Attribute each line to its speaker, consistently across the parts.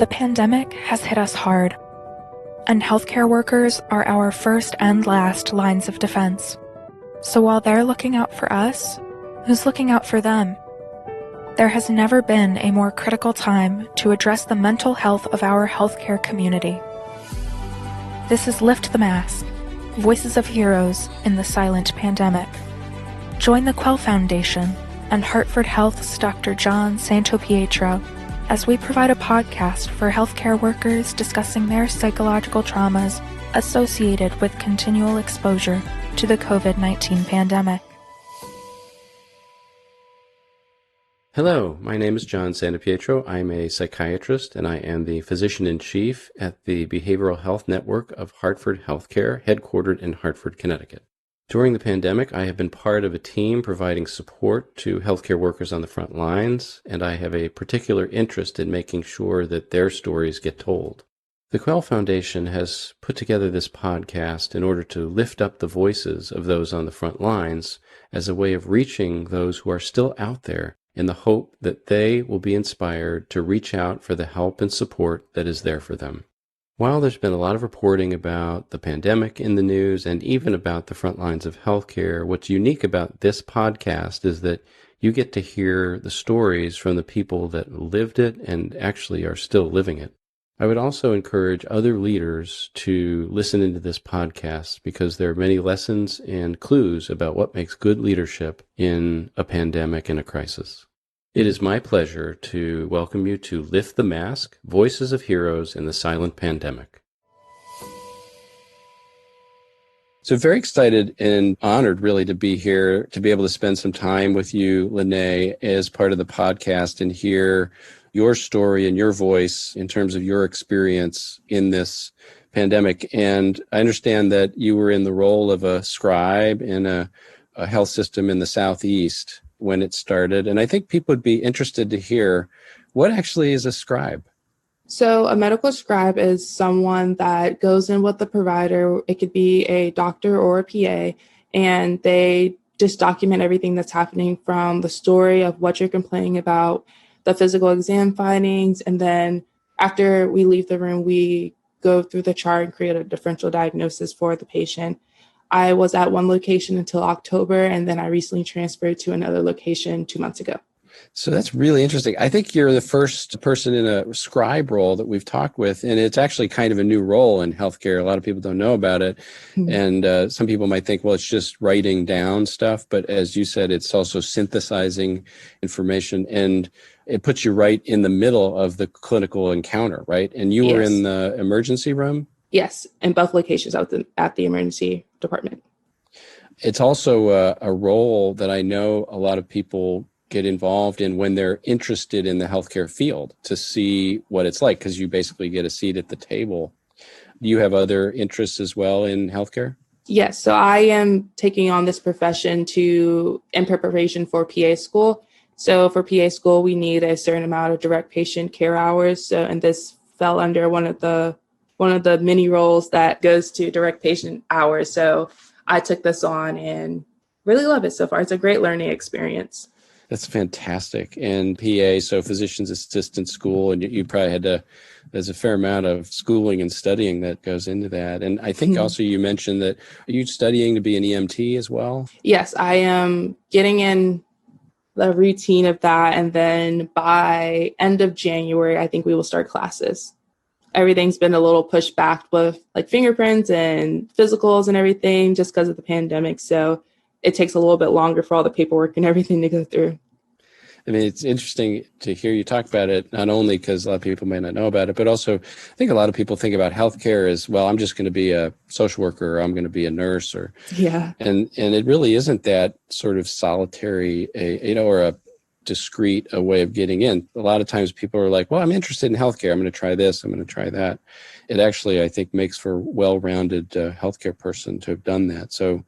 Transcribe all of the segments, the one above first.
Speaker 1: The pandemic has hit us hard, and healthcare workers are our first and last lines of defense. So while they're looking out for us, who's looking out for them? There has never been a more critical time to address the mental health of our healthcare community. This is Lift the Mask, Voices of Heroes in the Silent Pandemic. Join the Quell Foundation and Hartford Health's Dr. John Santopietro as we provide a podcast for healthcare workers discussing their psychological traumas associated with continual exposure to the COVID-19 pandemic.
Speaker 2: Hello, my name is John Santopietro. I'm a psychiatrist and I am the physician-in-chief at the Behavioral Health Network of Hartford Healthcare, headquartered in Hartford, Connecticut. During the pandemic, I have been part of a team providing support to healthcare workers on the front lines, and I have a particular interest in making sure that their stories get told. The Quell Foundation has put together this podcast in order to lift up the voices of those on the front lines as a way of reaching those who are still out there in the hope that they will be inspired to reach out for the help and support that is there for them. While there's been a lot of reporting about the pandemic in the news and even about the front lines of healthcare, what's unique about this podcast is that you get to hear the stories from the people that lived it and actually are still living it. I would also encourage other leaders to listen into this podcast because there are many lessons and clues about what makes good leadership in a pandemic and a crisis. It is my pleasure to welcome you to Lift the Mask, Voices of Heroes in the Silent Pandemic. So very excited and honored really to be here, to be able to spend some time with you, Lynee, as part of the podcast and hear your story and your voice in terms of your experience in this pandemic. And I understand that you were in the role of a scribe in a health system in the Southeast when it started. And I think people would be interested to hear what actually is a scribe.
Speaker 3: So a medical scribe is someone that goes in with the provider. It could be a doctor or a PA, and they just document everything that's happening from the story of what you're complaining about, the physical exam findings, and then after we leave the room, we go through the chart and create a differential diagnosis for the patient. I was at one location until October, and then I recently transferred to another location 2 months ago.
Speaker 2: So that's really interesting. I think you're the first person in a scribe role that we've talked with, and it's actually kind of a new role in healthcare. A lot of people don't know about it. Mm-hmm. And some people might think, well, it's just writing down stuff. But as you said, it's also synthesizing information, and it puts you right in the middle of the clinical encounter, right? And you were in the emergency room?
Speaker 3: Yes, in both locations at the emergency department.
Speaker 2: It's also a role that I know a lot of people get involved in when they're interested in the healthcare field to see what it's like, because you basically get a seat at the table. Do you have other interests as well in healthcare?
Speaker 3: Yes, so I am taking on this profession in preparation for PA school. So for PA school, we need a certain amount of direct patient care hours. So, and this fell under one of the many roles that goes to direct patient hours. So I took this on and really love it so far. It's a great learning experience.
Speaker 2: That's fantastic. And PA, so physician's assistant school, and you probably there's a fair amount of schooling and studying that goes into that. And I think also you mentioned that, are you studying to be an EMT as well?
Speaker 3: Yes, I am getting in the routine of that. And then by end of January, I think we will start classes. Everything's been a little pushed back with like fingerprints and physicals and everything just because of the pandemic. So it takes a little bit longer for all the paperwork and everything to go through.
Speaker 2: I mean, it's interesting to hear you talk about it, not only because a lot of people may not know about it, but also I think a lot of people think about healthcare as, well, I'm just going to be a social worker, or I'm going to be a nurse, and it really isn't that sort of solitary, or a discrete way of getting in. A lot of times people are like, well, I'm interested in healthcare. I'm going to try this. I'm going to try that. It actually, I think, makes for a well-rounded healthcare person to have done that. So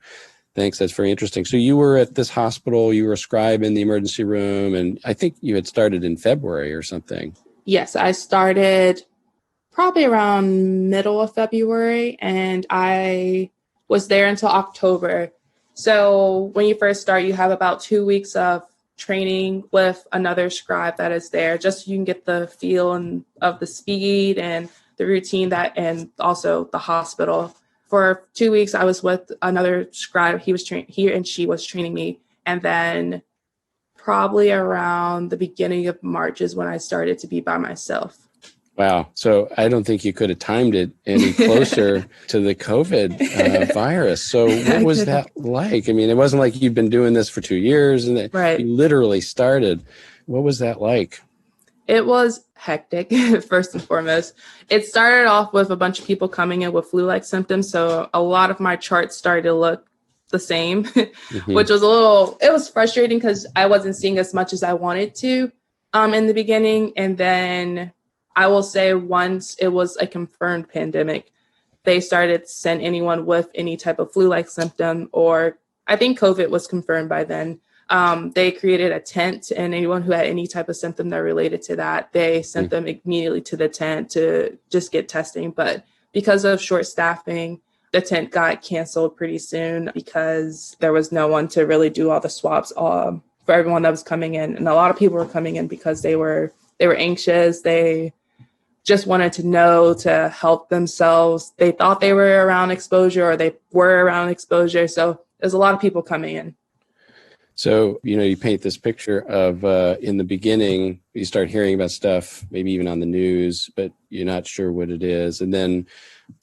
Speaker 2: thanks. That's very interesting. So you were at this hospital, you were a scribe in the emergency room, and I think you had started in February or something.
Speaker 3: Yes, I started probably around middle of February, and I was there until October. So when you first start, you have about 2 weeks of training with another scribe that is there, just so you can get the feel and of the speed and the routine and also the hospital. For 2 weeks, I was with another scribe. He and she was training me. And then probably around the beginning of March is when I started to be by myself.
Speaker 2: Wow. So I don't think you could have timed it any closer to the COVID virus. So what was that like? I mean, it wasn't like you've been doing this for 2 years and that you literally started. What was that like?
Speaker 3: It was hectic, first and foremost. It started off with a bunch of people coming in with flu-like symptoms. So a lot of my charts started to look the same, which was it was frustrating because I wasn't seeing as much as I wanted to in the beginning. And then I will say once it was a confirmed pandemic, they started to send anyone with any type of flu-like symptom, or I think COVID was confirmed by then. They created a tent, and anyone who had any type of symptom that related to that, they sent them immediately to the tent to just get testing. But because of short staffing, the tent got canceled pretty soon because there was no one to really do all the swabs for everyone that was coming in. And a lot of people were coming in because they were anxious. They just wanted to know to help themselves. They thought they were around exposure, or they were around exposure. So there's a lot of people coming in.
Speaker 2: So, you paint this picture of in the beginning, you start hearing about stuff, maybe even on the news, but you're not sure what it is. And then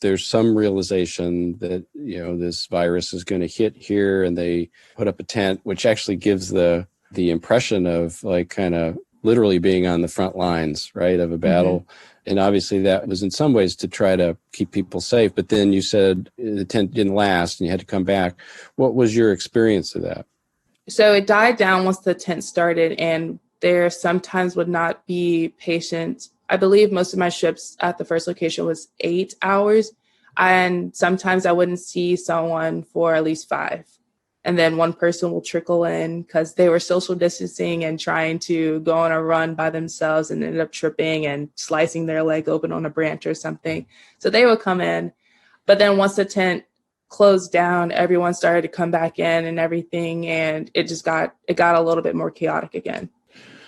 Speaker 2: there's some realization that, this virus is going to hit here, and they put up a tent, which actually gives the impression of like kind of literally being on the front lines, right, of a battle. And obviously that was in some ways to try to keep people safe. But then you said the tent didn't last and you had to come back. What was your experience of that?
Speaker 3: So it died down once the tent started, and there sometimes would not be patients. I believe most of my shifts at the first location was 8 hours, and sometimes I wouldn't see someone for at least 5. And then one person will trickle in because they were social distancing and trying to go on a run by themselves and ended up tripping and slicing their leg open on a branch or something. So they would come in. But then once the tent closed down, everyone started to come back in and everything, and it got a little bit more chaotic again.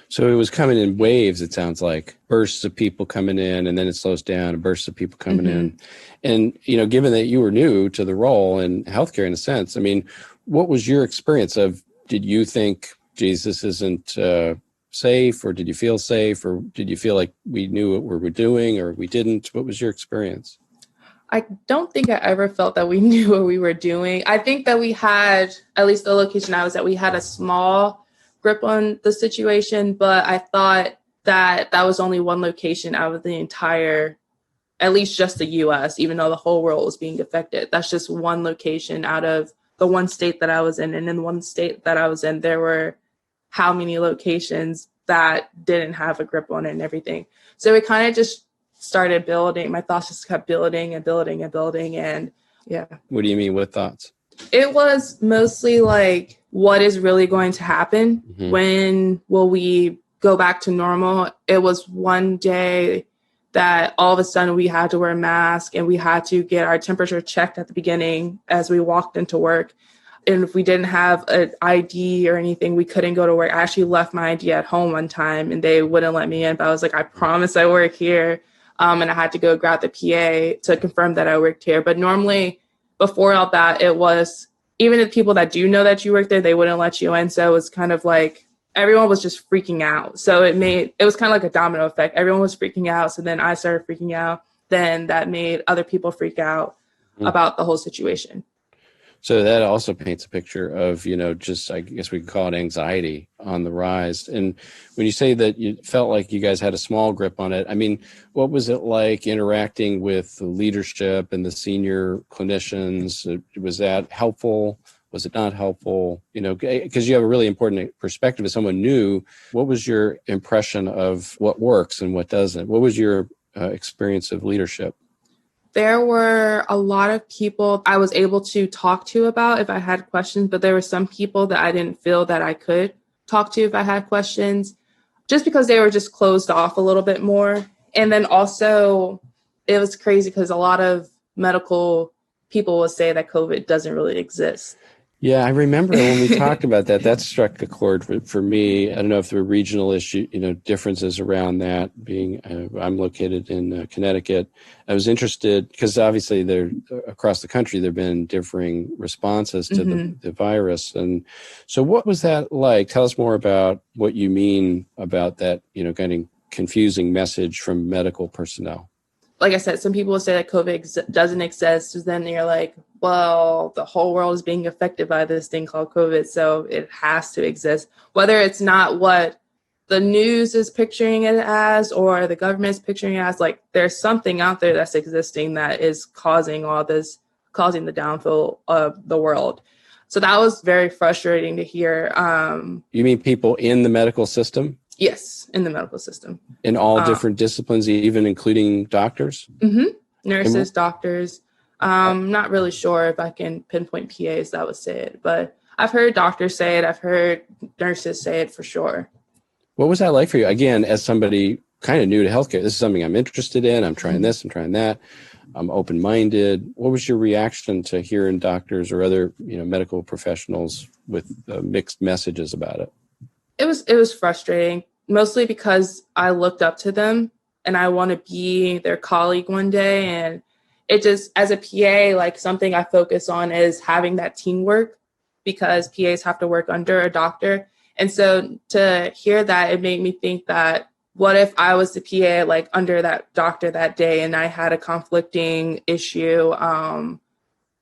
Speaker 2: So it was coming in waves, it sounds like. Bursts of people coming in, and then it slows down, and bursts of people coming in. And, given that you were new to the role in healthcare in a sense, I mean, what was your experience of, did you think, geez, this isn't safe, or did you feel safe, or did you feel like we knew what we were doing, or we didn't? What was your experience?
Speaker 3: I don't think I ever felt that we knew what we were doing. I think that we had, at least the location I was at, we had a small grip on the situation, but I thought that was only one location out of the entire, at least just the US, even though the whole world was being affected. That's just one location out of the one state that I was in. And in one state that I was in, there were how many locations that didn't have a grip on it and everything. So it kind of just started building. My thoughts just kept building and building and building. And yeah.
Speaker 2: What do you mean? What thoughts?
Speaker 3: It was mostly like, what is really going to happen? When will we go back to normal? It was one day that all of a sudden we had to wear a mask, and we had to get our temperature checked at the beginning as we walked into work. And if we didn't have an ID or anything, we couldn't go to work. I actually left my ID at home one time and they wouldn't let me in, but I was like, I promise I work here. And I had to go grab the PA to confirm that I worked here. But normally before all that, it was, even the people that do know that you work there, they wouldn't let you in. So it was kind of like, everyone was just freaking out. So it was kind of like a domino effect. Everyone was freaking out. So then I started freaking out. Then that made other people freak out about the whole situation.
Speaker 2: So that also paints a picture of, just, I guess we could call it anxiety on the rise. And when you say that you felt like you guys had a small grip on it, I mean, what was it like interacting with the leadership and the senior clinicians? Was that helpful? Was it not helpful? Because you have a really important perspective as someone new. What was your impression of what works and what doesn't? What was your experience of leadership?
Speaker 3: There were a lot of people I was able to talk to about if I had questions, but there were some people that I didn't feel that I could talk to if I had questions, just because they were just closed off a little bit more. And then also it was crazy because a lot of medical people will say that COVID doesn't really exist.
Speaker 2: Yeah, I remember when we talked about that, that struck a chord for me. I don't know if there were regional differences around that being, I'm located in Connecticut. I was interested because obviously across the country, there've been differing responses to the virus. And so what was that like? Tell us more about what you mean about that, kind of confusing message from medical personnel.
Speaker 3: Like I said, some people will say that COVID doesn't exist. Then you're like, well, the whole world is being affected by this thing called COVID, so it has to exist. Whether it's not what the news is picturing it as or the government is picturing it as, like there's something out there that's existing that is causing all this, causing the downfall of the world. So that was very frustrating to hear.
Speaker 2: You mean people in the medical system?
Speaker 3: Yes, in the medical system.
Speaker 2: In all different disciplines, even including doctors?
Speaker 3: Nurses, doctors. Not really sure if I can pinpoint PAs that would say it, but I've heard doctors say it. I've heard nurses say it for sure.
Speaker 2: What was that like for you? Again, as somebody kind of new to healthcare, this is something I'm interested in. I'm trying this, I'm trying that. I'm open-minded. What was your reaction to hearing doctors or other, medical professionals with mixed messages about it?
Speaker 3: It was frustrating, mostly because I looked up to them and I want to be their colleague one day. And it just, as a PA, like something I focus on is having that teamwork because PAs have to work under a doctor. And so to hear that, it made me think that what if I was the PA like under that doctor that day and I had a conflicting issue?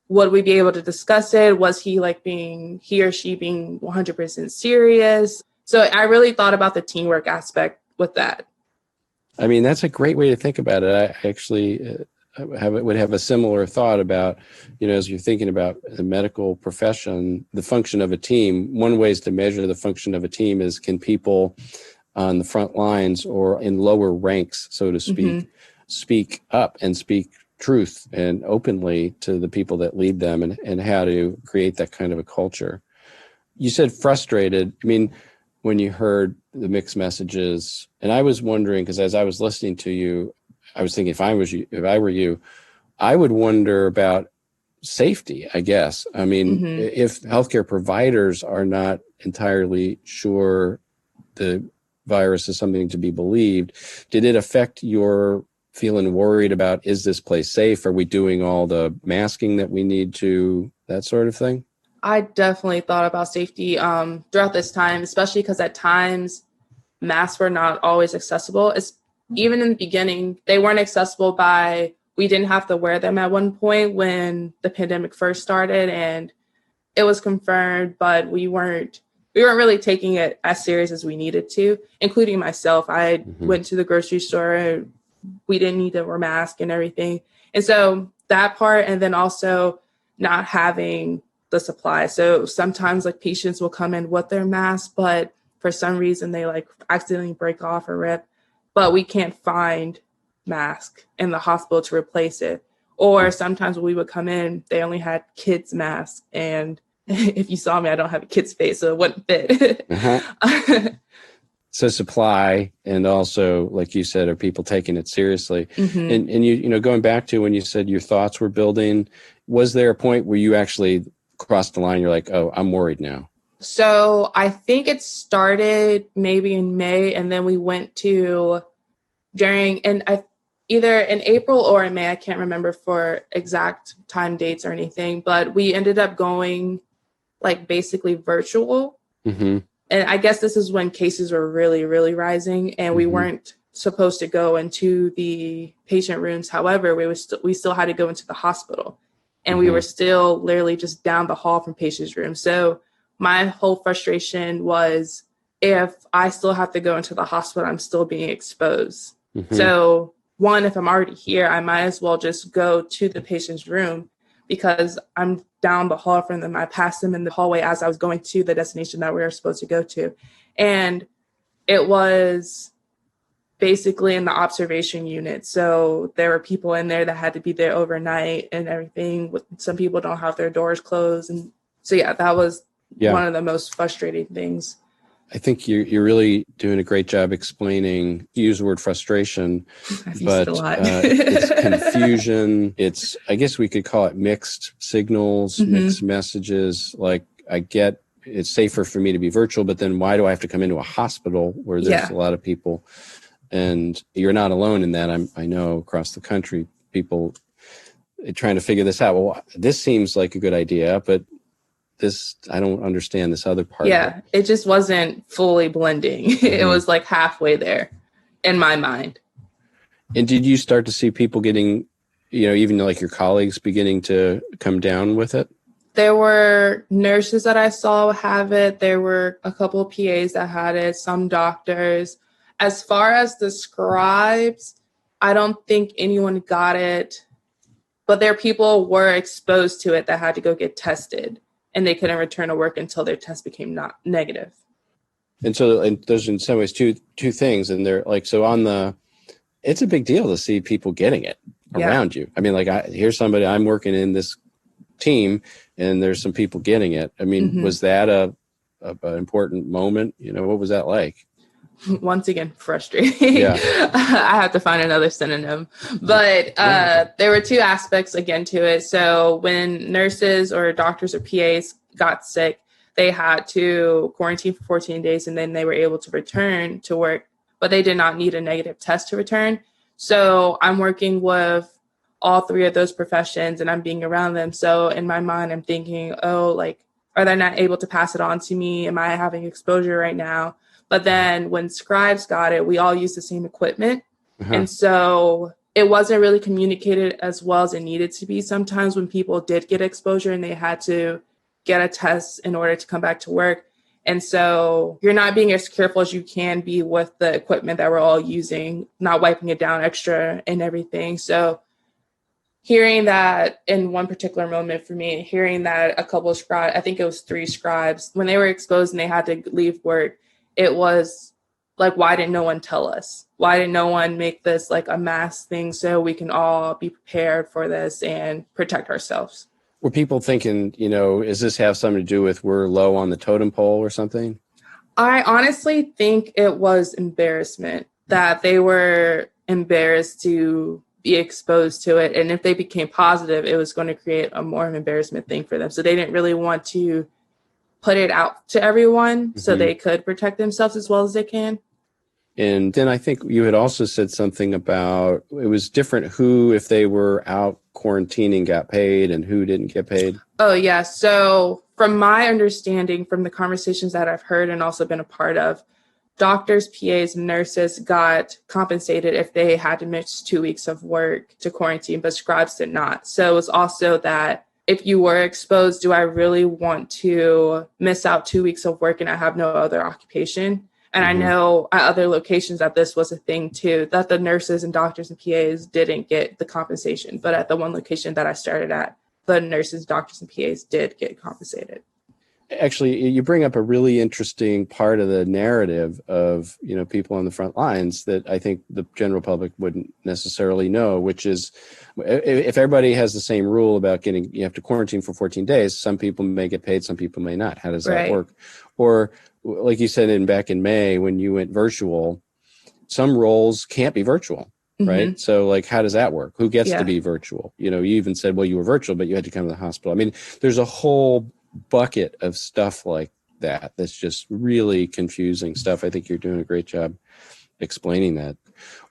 Speaker 3: Would we be able to discuss it? Was he or she being 100% serious? So I really thought about the teamwork aspect with that.
Speaker 2: I mean, that's a great way to think about it. I actually would have a similar thought about, as you're thinking about the medical profession, the function of a team. One way to measure the function of a team is can people on the front lines or in lower ranks, so to speak, speak up and speak truth and openly to the people that lead them and how to create that kind of a culture. You said frustrated. I mean, when you heard the mixed messages, and I was wondering, because as I was listening to you, I was thinking if I were you, I would wonder about safety, I guess. I mean, if healthcare providers are not entirely sure the virus is something to be believed, did it affect your feeling worried about, is this place safe? Are we doing all the masking that we need to, that sort of thing?
Speaker 3: I definitely thought about safety throughout this time, especially because at times masks were not always accessible. Even in the beginning, they weren't accessible we didn't have to wear them at one point when the pandemic first started and it was confirmed, but we weren't really taking it as serious as we needed to, including myself. I went to the grocery store and we didn't need to wear masks and everything. And so that part, and then also not having the supply. So sometimes patients will come in with their mask, but for some reason they accidentally break off or rip, but we can't find mask in the hospital to replace it. Or sometimes when we would come in, they only had kids masks. And if you saw me, I don't have a kid's face, so it wouldn't fit.
Speaker 2: So supply, and also, like you said, are people taking it seriously? And you going back to when you said your thoughts were building, was there a point where you actually crossed the line? You're like, oh, I'm worried now.
Speaker 3: So I think it started maybe in May, and then we went to either in April or in May, I can't remember for exact time dates or anything, but we ended up going basically virtual. And I guess this is when cases were really, really rising and we weren't supposed to go into the patient rooms. However, we still had to go into the hospital and we were still literally just down the hall from patients' rooms. So my whole frustration was, if I still have to go into the hospital, I'm still being exposed. So one, if I'm already here, I might as well just go to the patient's room because I'm down the hall from them. I passed them in the hallway as I was going to the destination that we were supposed to go to. And it was basically in the observation unit. So there were people in there that had to be there overnight and everything. Some people don't have their doors closed. And so, yeah, that was one of the most frustrating things.
Speaker 2: I think you're really doing a great job explaining, you use the word frustration,
Speaker 3: I've used
Speaker 2: but
Speaker 3: it a lot.
Speaker 2: it's confusion. It's, I guess we could call it mixed signals, mixed messages. Like, I get it's safer for me to be virtual, but then why do I have to come into a hospital where there's a lot of people? And you're not alone in that. I know across the country, people trying to figure this out. Well, this seems like a good idea, but this, I don't understand this other part of it.
Speaker 3: It just wasn't fully blending. It was like halfway there in my mind.
Speaker 2: And did you start to see people getting, even like your colleagues beginning to come down with it?
Speaker 3: There were nurses that I saw have it. There were a couple of PAs that had it, some doctors. As far as the scribes, I don't think anyone got it, but their people were exposed to it that had to go get tested, and they couldn't return to work until their test became not negative.
Speaker 2: And so, and there's in some ways two things, and they're like, so it's a big deal to see people getting it around you. I mean, like, here's somebody, I'm working in this team, and there's some people getting it. I mean, was that a important moment? What was that like?
Speaker 3: Once again, frustrating. Yeah. I have to find another synonym. But there were two aspects again to it. So when nurses or doctors or PAs got sick, they had to quarantine for 14 days, and then they were able to return to work, but they did not need a negative test to return. So I'm working with all three of those professions, and I'm being around them. So in my mind, I'm thinking, are they not able to pass it on to me? Am I having exposure right now? But then when scribes got it, we all used the same equipment. And so it wasn't really communicated as well as it needed to be sometimes when people did get exposure and they had to get a test in order to come back to work. And so you're not being as careful as you can be with the equipment that we're all using, not wiping it down extra and everything. So hearing that in one particular moment for me, hearing that a couple of scribes, I think it was 3 scribes, when they were exposed and they had to leave work, it was like, why didn't no one tell us? Why didn't no one make this like a mass thing so we can all be prepared for this and protect ourselves?
Speaker 2: Were people thinking, does this have something to do with we're low on the totem pole or something?
Speaker 3: I honestly think it was embarrassment, that they were embarrassed to be exposed to it. And if they became positive, it was going to create a more embarrassment thing for them. So they didn't really want to put it out to everyone so they could protect themselves as well as they can.
Speaker 2: And then I think you had also said something about it was different who, if they were out quarantining, got paid and who didn't get paid.
Speaker 3: Oh, yeah. So from my understanding, from the conversations that I've heard and also been a part of, doctors, PAs, and nurses got compensated if they had to miss 2 weeks of work to quarantine, but scribes did not. So it was also that if you were exposed, do I really want to miss out 2 weeks of work and I have no other occupation? And I know at other locations that this was a thing too, that the nurses and doctors and PAs didn't get the compensation. But at the one location that I started at, the nurses, doctors, and PAs did get compensated.
Speaker 2: Actually, you bring up a really interesting part of the narrative of, people on the front lines that I think the general public wouldn't necessarily know, which is if everybody has the same rule about you have to quarantine for 14 days, some people may get paid, some people may not. How does that work? Or like you said, back in May, when you went virtual, some roles can't be virtual, right? So like, how does that work? Who gets to be virtual? You even said, well, you were virtual, but you had to come to the hospital. I mean, there's a whole bucket of stuff like that's just really confusing stuff. I think you're doing a great job explaining that.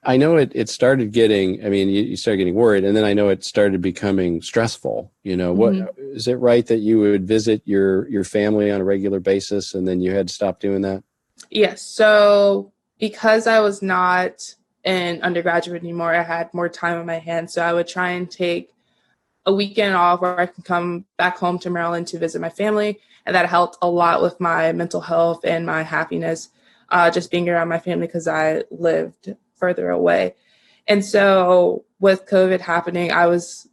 Speaker 2: I know it started getting, you started getting worried, and then I know it started becoming stressful. What is it right that you would visit your family on a regular basis and then you had to stop doing that?
Speaker 3: Yes. So because I was not an undergraduate anymore, I had more time on my hands. So I would try and take a weekend off where I can come back home to Maryland to visit my family. And that helped a lot with my mental health and my happiness, just being around my family because I lived further away. And so with COVID happening, I was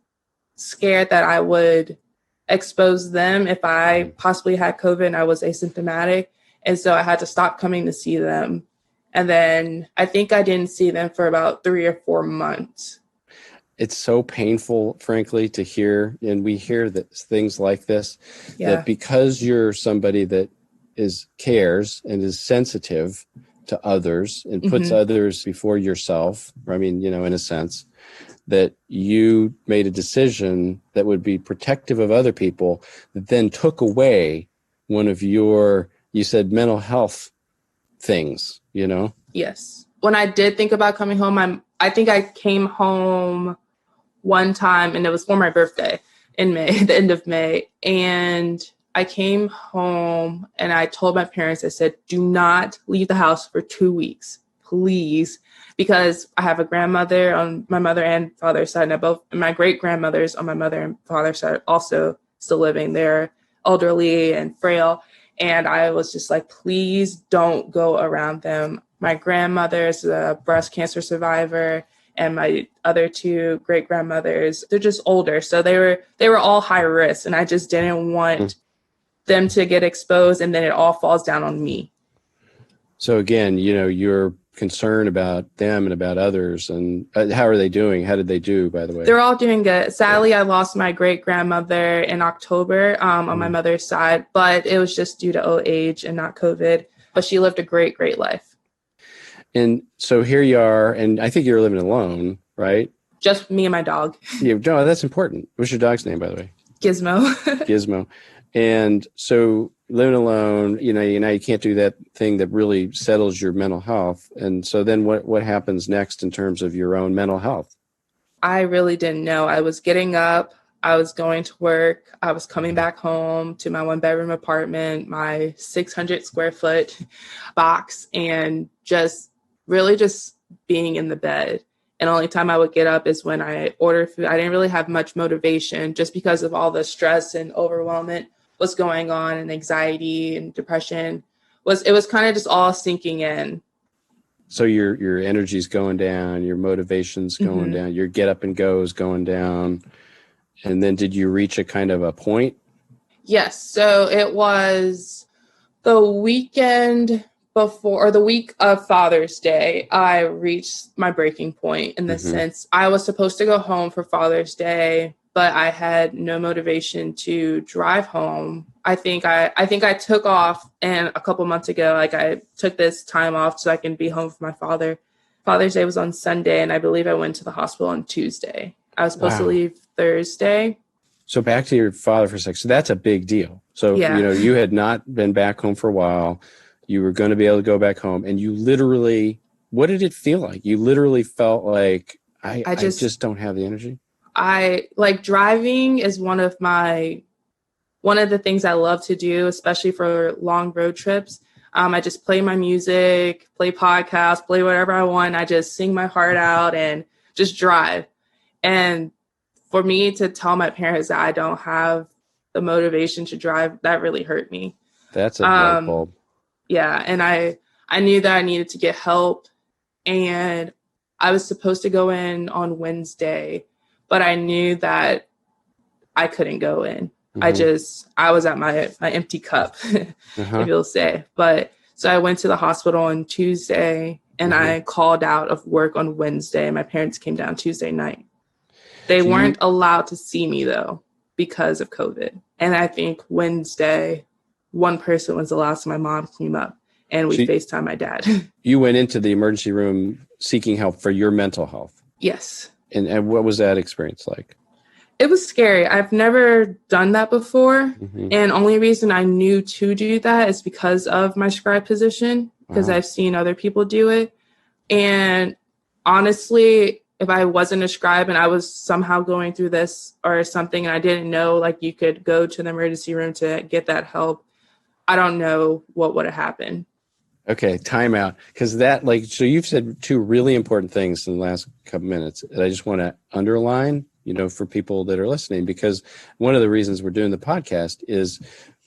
Speaker 3: scared that I would expose them if I possibly had COVID and I was asymptomatic. And so I had to stop coming to see them. And then I think I didn't see them for about 3 or 4 months.
Speaker 2: It's so painful, frankly, to hear, and we hear that things like this, that because you're somebody that cares and is sensitive to others and puts others before yourself, I mean, in a sense, that you made a decision that would be protective of other people, that then took away one of your, you said, mental health things,
Speaker 3: Yes. When I did think about coming home, I think I came home one time, and it was for my birthday in May, the end of May. And I came home and I told my parents, I said, do not leave the house for 2 weeks, please. Because I have a grandmother on my mother and father's side, and my great grandmothers on my mother and father's side also still living. They're elderly and frail. And I was just like, please don't go around them. My grandmother's a breast cancer survivor, and my other two great grandmothers, they're just older. So they were all high risk, and I just didn't want them to get exposed, and then it all falls down on me.
Speaker 2: So again, you're concerned about them and about others. And how are they doing? How did they do, by the way?
Speaker 3: They're all doing good. Sadly, I lost my great grandmother in October on my mother's side, but it was just due to old age and not COVID. But she lived a great, great life.
Speaker 2: And so here you are, and I think you're living alone, right?
Speaker 3: Just me and my dog.
Speaker 2: No, that's important. What's your dog's name, by the way?
Speaker 3: Gizmo.
Speaker 2: Gizmo. And so living alone, you can't do that thing that really settles your mental health. And so then what happens next in terms of your own mental health?
Speaker 3: I really didn't know. I was getting up. I was going to work. I was coming back home to my 1-bedroom apartment, my 600 square foot box, and just being in the bed. And the only time I would get up is when I ordered food. I didn't really have much motivation just because of all the stress and overwhelmment was going on, and anxiety and depression it was kind of just all sinking in.
Speaker 2: So your energy's going down, your motivation's going down, your get up and go is going down. And then did you reach a kind of a point?
Speaker 3: Yes. So it was the weekend before, or the week of Father's Day, I reached my breaking point in the sense I was supposed to go home for Father's Day, but I had no motivation to drive home. I think I took off, and a couple months ago, I took this time off so I can be home for my father. Father's Day was on Sunday, and I believe I went to the hospital on Tuesday. I was supposed to leave Thursday.
Speaker 2: So back to your father for a second. So that's a big deal. So, you had not been back home for a while. You were going to be able to go back home, and you literally, what did it feel like? You literally felt like, I just don't have the energy.
Speaker 3: Driving is one of the things I love to do, especially for long road trips. I just play my music, play podcasts, play whatever I want. I just sing my heart out and just drive. And for me to tell my parents that I don't have the motivation to drive, that really hurt me.
Speaker 2: That's a light bulb.
Speaker 3: Yeah. And I knew that I needed to get help, and I was supposed to go in on Wednesday, but I knew that I couldn't go in. I was at my empty cup, if you'll say. But so I went to the hospital on Tuesday, and I called out of work on Wednesday. My parents came down Tuesday night. They weren't allowed to see me, though, because of COVID. And I think Wednesday, one person was allowed, so my mom came up, and we FaceTimed my dad.
Speaker 2: You went into the emergency room seeking help for your mental health.
Speaker 3: Yes.
Speaker 2: And what was that experience like?
Speaker 3: It was scary. I've never done that before. And only reason I knew to do that is because of my scribe position, because I've seen other people do it. And honestly, if I wasn't a scribe and I was somehow going through this or something, and I didn't know, you could go to the emergency room to get that help, I don't know what would have happened.
Speaker 2: Okay, time out. Because that, so you've said two really important things in the last couple minutes that I just want to underline, for people that are listening, because one of the reasons we're doing the podcast is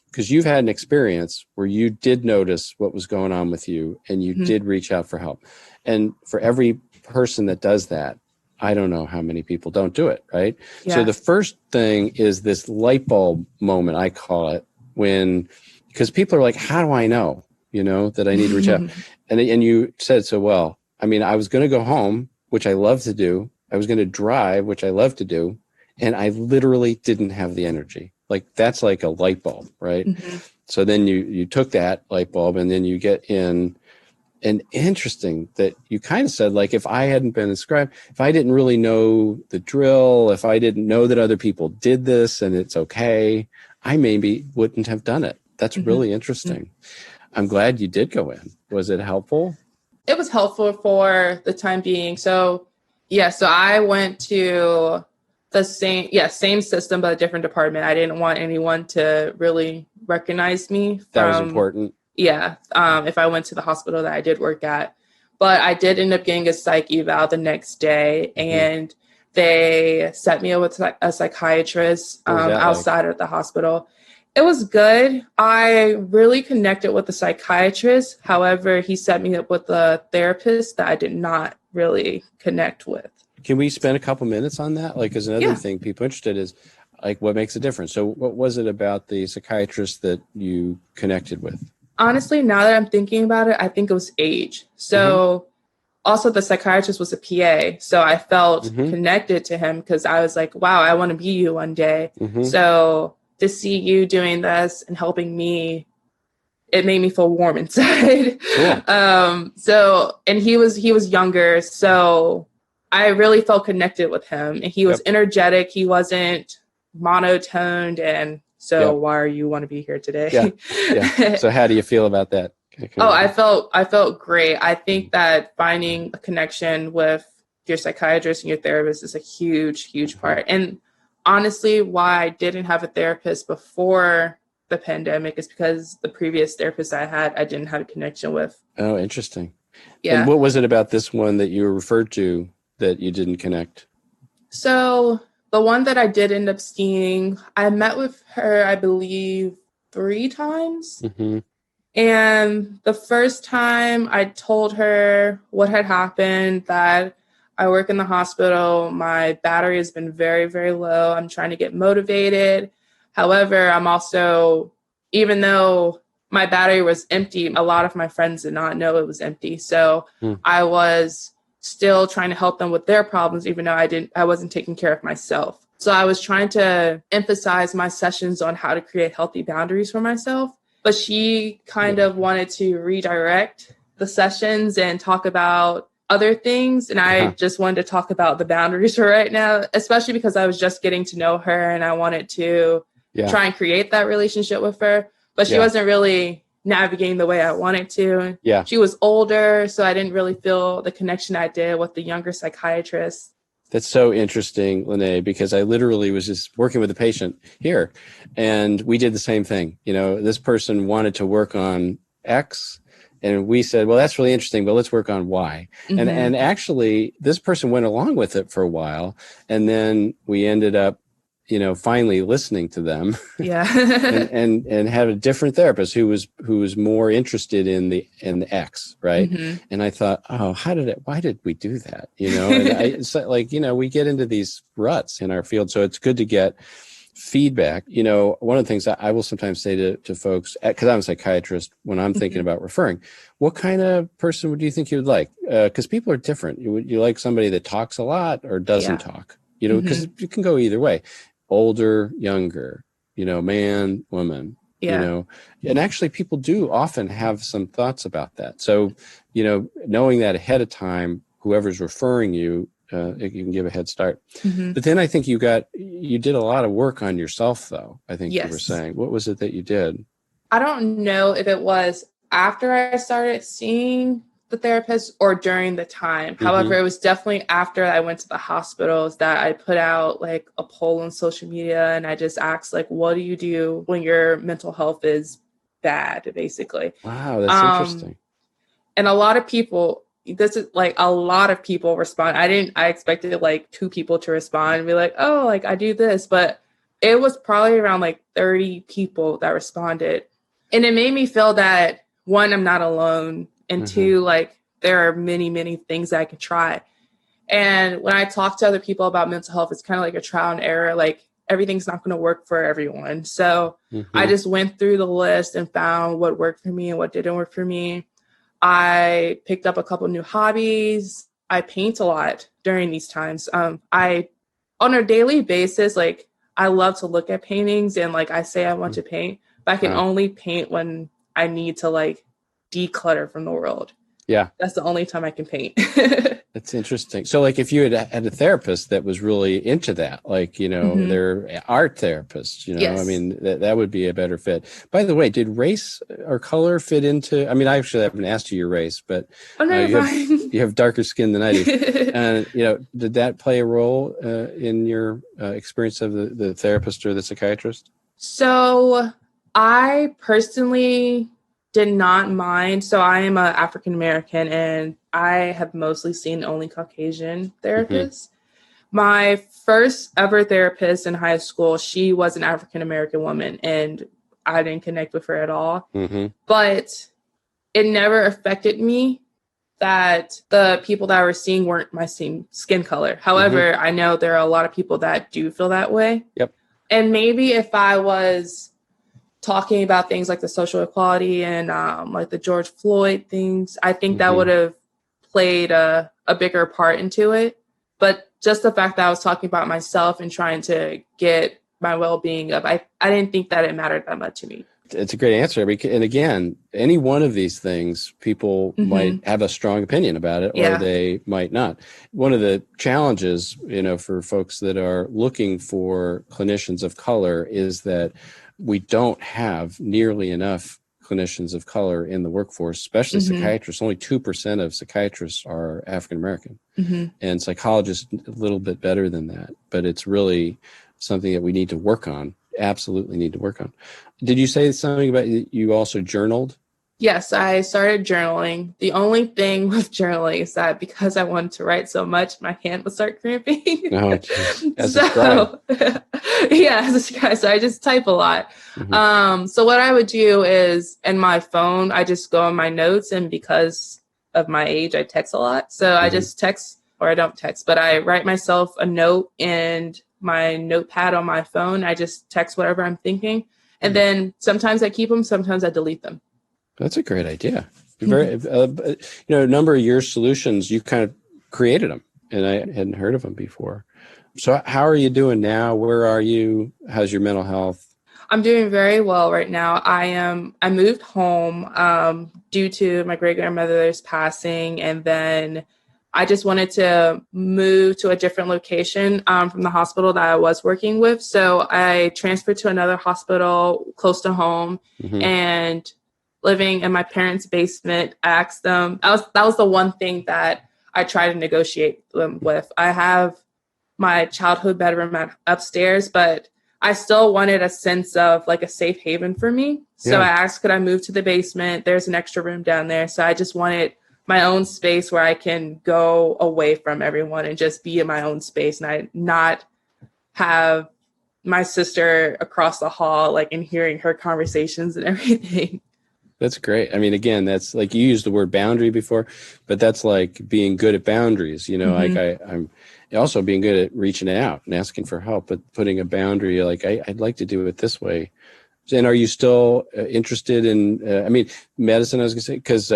Speaker 2: because you've had an experience where you did notice what was going on with you, and you did reach out for help. And for every person that does that, I don't know how many people don't do it, right? Yeah. So the first thing is this light bulb moment, I call it, because people are like, how do I know, that I need to reach out? And you said so well. I mean, I was going to go home, which I love to do. I was going to drive, which I love to do. And I literally didn't have the energy. That's like a light bulb, right? So then you took that light bulb, and then you get in. And interesting that you kind of said, like, if I hadn't been a scribe, if I didn't really know the drill, if I didn't know that other people did this and it's okay, I maybe wouldn't have done it. That's really interesting. I'm glad you did go in. Was it helpful?
Speaker 3: It was helpful for the time being. So I went to the same system, but a different department. I didn't want anyone to really recognize me.
Speaker 2: That was important.
Speaker 3: Yeah. If I went to the hospital that I did work at, but I did end up getting a psych eval the next day, and they set me up with a psychiatrist outside of the hospital. It was good. I really connected with the psychiatrist. However, he set me up with a therapist that I did not really connect with.
Speaker 2: Can we spend a couple minutes on that? Like, as another thing people are interested is, like, what makes a difference? So what was it about the psychiatrist that you connected with?
Speaker 3: Honestly, now that I'm thinking about it, I think it was age. So also the psychiatrist was a PA. So I felt connected to him because I was like, wow, I want to be you one day. So to see you doing this and helping me, it made me feel warm inside. Cool. And he was younger. So I really felt connected with him, and he was energetic. He wasn't monotoned, and so why are you want to be here today?
Speaker 2: Yeah. So how do you feel about that?
Speaker 3: I felt great. I think that finding a connection with your psychiatrist and your therapist is a huge part. And honestly, why I didn't have a therapist before the pandemic is because the previous therapist I had, I didn't have a connection with.
Speaker 2: Oh, interesting.
Speaker 3: Yeah.
Speaker 2: And what was it about this one that you were referred to that you didn't connect?
Speaker 3: So the one that I did end up seeing, I met with her, I believe, 3 times. And the first time I told her what had happened, that I work in the hospital. My battery has been very, very low. I'm trying to get motivated. However, I'm also, even though my battery was empty, a lot of my friends did not know it was empty. So I was still trying to help them with their problems, even though I wasn't taking care of myself. So I was trying to emphasize my sessions on how to create healthy boundaries for myself. But she kind of wanted to redirect the sessions and talk about other things. And I just wanted to talk about the boundaries for right now, especially because I was just getting to know her and I wanted to try and create that relationship with her. But she wasn't really navigating the way I wanted to. Yeah. She was older, so I didn't really feel the connection I did with the younger psychiatrist.
Speaker 2: That's so interesting, Lynee, because I literally was just working with a patient here, and we did the same thing. You know, this person wanted to work on X, and we said, well, that's really interesting, but let's work on Y. And actually, this person went along with it for a while, and then we ended up, you know, finally listening to them. Yeah. and had a different therapist who was more interested in the X, right? And I thought, oh, why did we do that? You know, and it's like, you know, we get into these ruts in our field. So it's good to get feedback. You know, one of the things that I will sometimes say to folks, because I'm a psychiatrist, when I'm thinking about referring, what kind of person do you think you would like? Because people are different. You like somebody that talks a lot or doesn't talk, you know, because it can go either way. Older, younger, you know, man, woman, you know, and actually people do often have some thoughts about that. So, you know, knowing that ahead of time, whoever's referring you, you can give a head start. But then I think you did a lot of work on yourself, though. I think you were saying, what was it that you did?
Speaker 3: I don't know if it was after I started seeing the therapist or during the time. However, it was definitely after I went to the hospitals that I put out like a poll on social media, and I just asked, like, what do you do when your mental health is bad, basically?
Speaker 2: Wow, that's interesting.
Speaker 3: And a lot of people respond. I expected like 2 people to respond and be like, oh, like I do this, but it was probably around like 30 people that responded. And it made me feel that, 1, I'm not alone. And 2, like, there are many, many things that I could try. And when I talk to other people about mental health, it's kind of like a trial and error. Like, everything's not going to work for everyone. So I just went through the list and found what worked for me and what didn't work for me. I picked up a couple new hobbies. I paint a lot during these times. On a daily basis, like, I love to look at paintings and, like, I say I want to paint, but I can
Speaker 2: Wow.
Speaker 3: only paint when I need to like declutter from the world.
Speaker 2: Yeah.
Speaker 3: That's the only time I can paint.
Speaker 2: That's interesting. So like if you had a therapist that was really into that, like, they're art therapists, I
Speaker 3: Yes.
Speaker 2: mean, that would be a better fit. By the way, did race or color fit into, I mean, I actually haven't asked you your race, but
Speaker 3: Oh, no, you're fine.
Speaker 2: you have darker skin than I do. And, did that play a role in your experience of the therapist or the psychiatrist?
Speaker 3: So I personally did not mind. So I am an African American and I have mostly seen only Caucasian therapists. My first ever therapist in high school, she was an African American woman and I didn't connect with her at all. But it never affected me that the people that I was seeing weren't my same skin color. However, I know there are a lot of people that do feel that way.
Speaker 2: Yep.
Speaker 3: And maybe if I was talking about things like the social equality and like the George Floyd things, I think that would have played a bigger part into it. But just the fact that I was talking about myself and trying to get my well-being up, I didn't think that it mattered that much to me.
Speaker 2: It's a great answer. And again, any one of these things, people might have a strong opinion about it, or they might not. One of the challenges, for folks that are looking for clinicians of color is that we don't have nearly enough clinicians of color in the workforce, especially psychiatrists. Only 2% of psychiatrists are African American, and psychologists a little bit better than that. But it's really something that we need to work on. Absolutely need to work on. Did you say something about you also journaled?
Speaker 3: Yes, I started journaling. The only thing with journaling is that because I wanted to write so much, my hand would start cramping.
Speaker 2: Oh, as a scribe.
Speaker 3: Yeah, as a scribe. So I just type a lot. So what I would do is in my phone, I just go on my notes, and because of my age, I text a lot. So I just text, or I don't text, but I write myself a note and my notepad on my phone. I just text whatever I'm thinking. And then sometimes I keep them, sometimes I delete them.
Speaker 2: That's a great idea. Very, a number of your solutions, you kind of created them, and I hadn't heard of them before. So how are you doing now? Where are you? How's your mental health?
Speaker 3: I'm doing very well right now. I moved home due to my great-grandmother's passing, and then I just wanted to move to a different location from the hospital that I was working with. So I transferred to another hospital close to home, and living in my parents' basement, I asked them, that was the one thing that I tried to negotiate them with. I have my childhood bedroom upstairs, but I still wanted a sense of like a safe haven for me. So I asked, could I move to the basement? There's an extra room down there. So I just wanted my own space where I can go away from everyone and just be in my own space, and I not have my sister across the hall, like, and hearing her conversations and everything.
Speaker 2: That's great. I mean, again, that's like, you used the word boundary before, but that's like being good at boundaries, like I'm also being good at reaching out and asking for help, but putting a boundary, like I'd like to do it this way. And are you still interested in, medicine, I was going to say, because,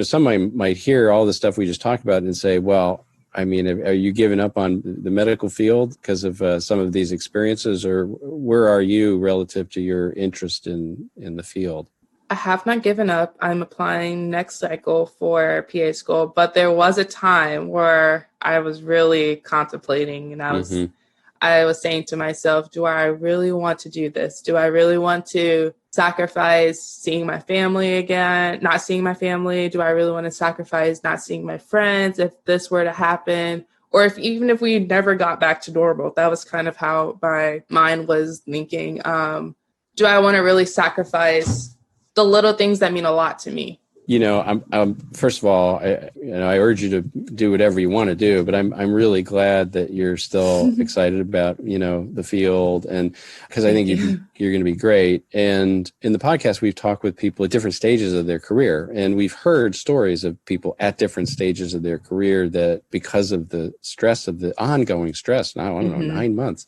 Speaker 2: some might hear all the stuff we just talked about and say, well, I mean, are you giving up on the medical field because of some of these experiences, or where are you relative to your interest in the field?
Speaker 3: I have not given up. I'm applying next cycle for PA school, but there was a time where I was really contemplating, and I was saying to myself, do I really want to do this? Do I really want to sacrifice seeing my family again, not seeing my family? Do I really want to sacrifice not seeing my friends if this were to happen? Or even if we never got back to normal? That was kind of how my mind was thinking. Do I want to really sacrifice the little things that mean a lot to me?
Speaker 2: I'm first of all, I urge you to do whatever you want to do, but I'm really glad that you're still excited about, the field, and because I think you're going to be great. And in the podcast, we've talked with people at different stages of their career, and we've heard stories of people at different stages of their career that because of the stress of the ongoing stress, now, I don't know, 9 months,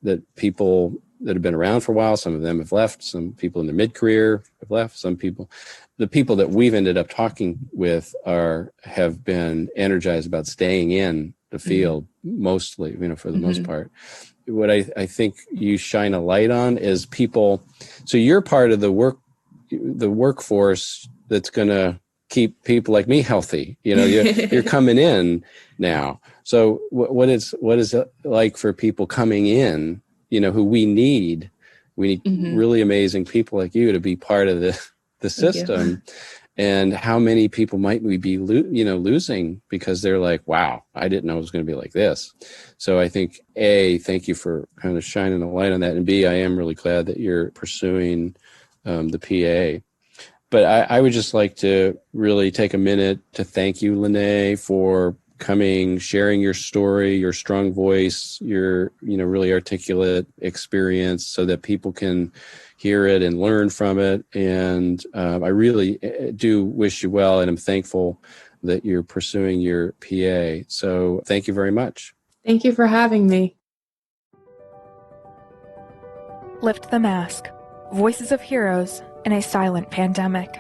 Speaker 2: that people that have been around for a while. Some of them have left. Some people in their mid-career have left. The people that we've ended up talking with have been energized about staying in the field mostly, for the most part. What I think you shine a light on is people. So you're part of the workforce that's going to keep people like me healthy. You're coming in now. So what is it like for people coming in, who we need really amazing people like you to be part of the system. And how many people might we be losing because they're like, wow, I didn't know it was going to be like this. So I think A, thank you for kind of shining a light on that, and B, I am really glad that you're pursuing the PA. But I would just like to really take a minute to thank you, Lynee, for coming, sharing your story, your strong voice, your really articulate experience, so that people can hear it and learn from it. And I really do wish you well, and I'm thankful that you're pursuing your PA. So thank you very much.
Speaker 3: Thank you for having me.
Speaker 1: Lift the Mask: Voices of Heroes in a Silent Pandemic,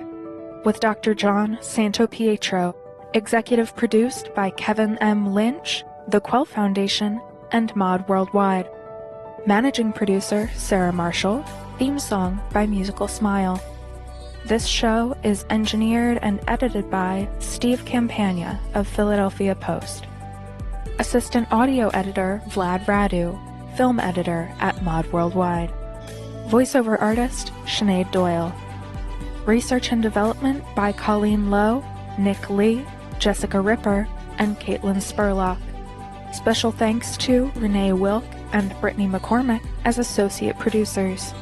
Speaker 1: with Dr. John Santopietro, executive produced by Kevin M. Lynch, the Quell Foundation, and Mod Worldwide. Managing producer Sarah Marshall. Theme song by Musical Smile. This show is engineered and edited by Steve Campagna of Philadelphia Post. Assistant audio editor Vlad Radu. Film editor at Mod Worldwide. Voiceover artist Sinead Doyle. Research and development by Colleen Lowe, Nick Lee, Jessica Ripper, and Caitlin Spurlock. Special thanks to Renee Wilk and Brittany McCormick as associate producers.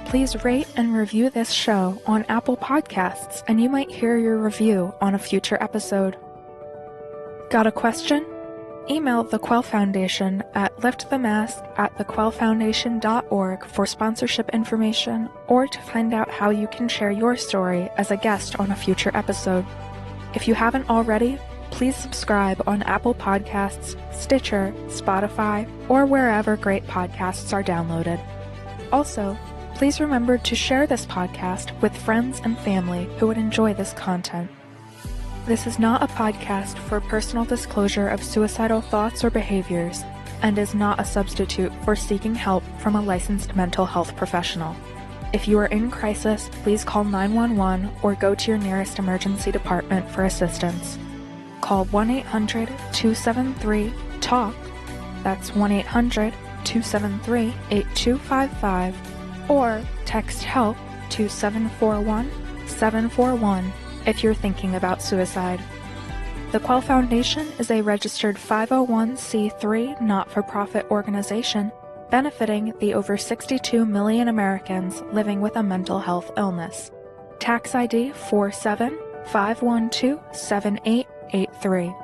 Speaker 1: Please rate and review this show on Apple Podcasts, and you might hear your review on a future episode. Got a question? Email the Quell Foundation at liftthemask@thequellfoundation.org for sponsorship information or to find out how you can share your story as a guest on a future episode. If you haven't already, please subscribe on Apple Podcasts, Stitcher, Spotify, or wherever great podcasts are downloaded. Also, please remember to share this podcast with friends and family who would enjoy this content. This is not a podcast for personal disclosure of suicidal thoughts or behaviors, and is not a substitute for seeking help from a licensed mental health professional. If you are in crisis, please call 911 or go to your nearest emergency department for assistance. Call 1-800-273-TALK, that's 1-800-273-8255, or text HELP to 741-741 if you're thinking about suicide. The Quell Foundation is a registered 501c3 not-for-profit organization benefiting the over 62 million Americans living with a mental health illness. Tax ID 47-512-7883.